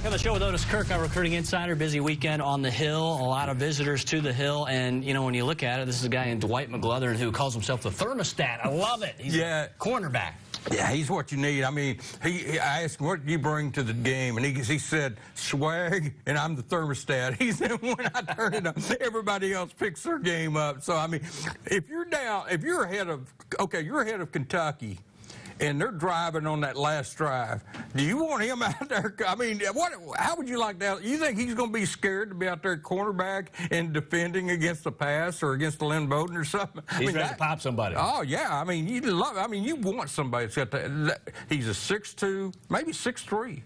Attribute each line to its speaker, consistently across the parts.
Speaker 1: On the show with Otis Kirk, our recruiting insider. Busy weekend on the Hill. A lot of visitors to the Hill. And, you know, when you look at it, this is a guy in Dwight McGlothern who calls himself the thermostat. I love it. He's a cornerback.
Speaker 2: Yeah, he's what you need. I mean, I asked him, what do you bring to the game? And he said, swag, and I'm the thermostat. He said, when I turn it up, everybody else picks their game up. So, I mean, if you're down, if you're ahead of, you're ahead of Kentucky, and they're driving on that last drive, do you want him out there? I mean, how would you like that? You think he's going to be scared to be out there cornerback and defending against the pass or against the Lynn Bowden or something?
Speaker 1: He's ready to pop somebody.
Speaker 2: Oh, yeah. I mean, you love it. I mean, you want somebody that's got that. He's a 6'2", maybe 6'3".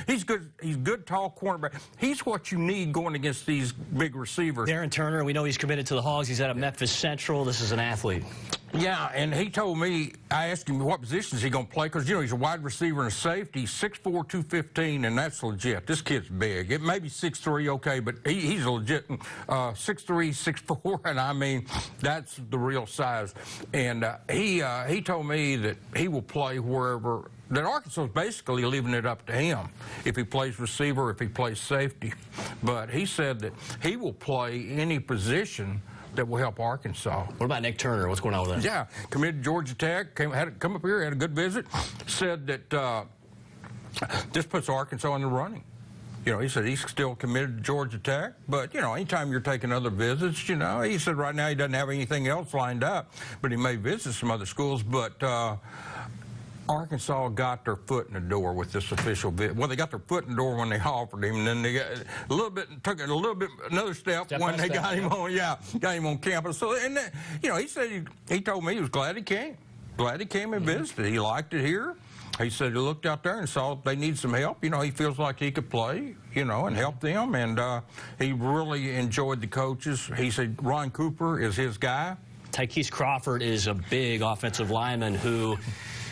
Speaker 2: He's good. He's good, tall cornerback. He's what you need going against these big receivers.
Speaker 1: Darren Turner, we know he's committed to the Hogs. He's out of Memphis Central. This is an athlete.
Speaker 2: Yeah, and he told me, I asked him what position is he going to play, because, you know, he's a wide receiver and a safety. He's 6'4", 215, and that's legit. This kid's big. It may be 6'3", okay, but he's a legit 6'3", 6'4", and I mean, that's the real size. And he told me that he will play wherever, that Arkansas is basically leaving it up to him if he plays receiver, if he plays safety. But he said that he will play any position that will help Arkansas.
Speaker 1: What about Nick Turner? What's going on with that?
Speaker 2: Yeah, committed to Georgia Tech, come up here, had a good visit, said that this puts Arkansas in the running. You know, he said he's still committed to Georgia Tech, but, you know, anytime you're taking other visits, you know, he said right now he doesn't have anything else lined up, but he may visit some other schools, but Arkansas got their foot in the door with this official visit. Well, they got their foot in the door when they offered him, and then they got a little bit, took it a little bit, another step when they got him on, got him on campus. So, and then, you know, he said he told me he was glad he came. Glad he came and visited. He liked it here. He said he looked out there and saw they need some help. You know, he feels like he could play, you know, and help them. And he really enjoyed the coaches. He said Ron Cooper is his guy.
Speaker 1: Tyquise Crawford is a big offensive lineman who,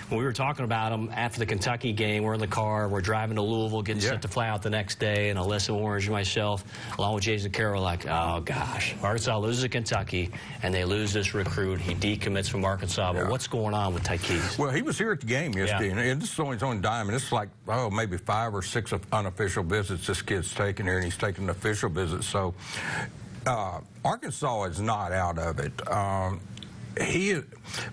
Speaker 1: when we were talking about him after the Kentucky game, we're in the car, we're driving to Louisville, getting set to fly out the next day, and Alyssa Orange and myself, along with Jason Carroll, like, oh, gosh, Arkansas loses to Kentucky, and they lose this recruit. He decommits from Arkansas. But what's going on with Tyquise?
Speaker 2: Well, he was here at the game yesterday, and this is only his own dime, and it's like, oh, maybe 5 or 6 unofficial visits this kid's taken here, and he's taking an official visit. So Arkansas is not out of it.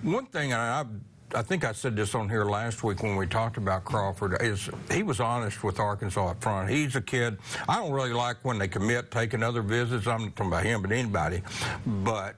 Speaker 2: One thing, and I think I said this on here last week when we talked about Crawford, is he was honest with Arkansas up front. He's a kid. I don't really like when they commit, taking other visits. I'm not talking about him, but anybody. But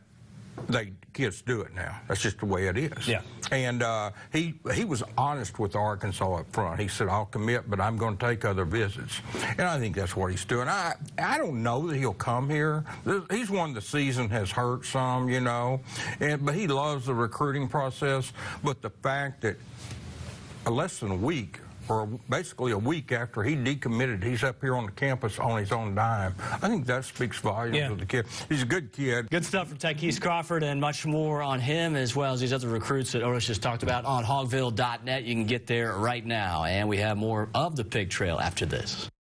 Speaker 2: kids do it now. That's just the way it is.
Speaker 1: Yeah.
Speaker 2: And he was honest with Arkansas up front. He said, I'll commit, but I'm going to take other visits. And I think that's what he's doing. I don't know that he'll come here. He's one the season has hurt some, you know, but he loves the recruiting process. But the fact that less than a week, or basically a week after he decommitted, he's up here on the campus on his own dime. I think that speaks volumes of the kid. He's a good kid.
Speaker 1: Good stuff from Tyquise Crawford, and much more on him as well as these other recruits that Otis just talked about on hogville.net. You can get there right now, and we have more of the Pig Trail after this.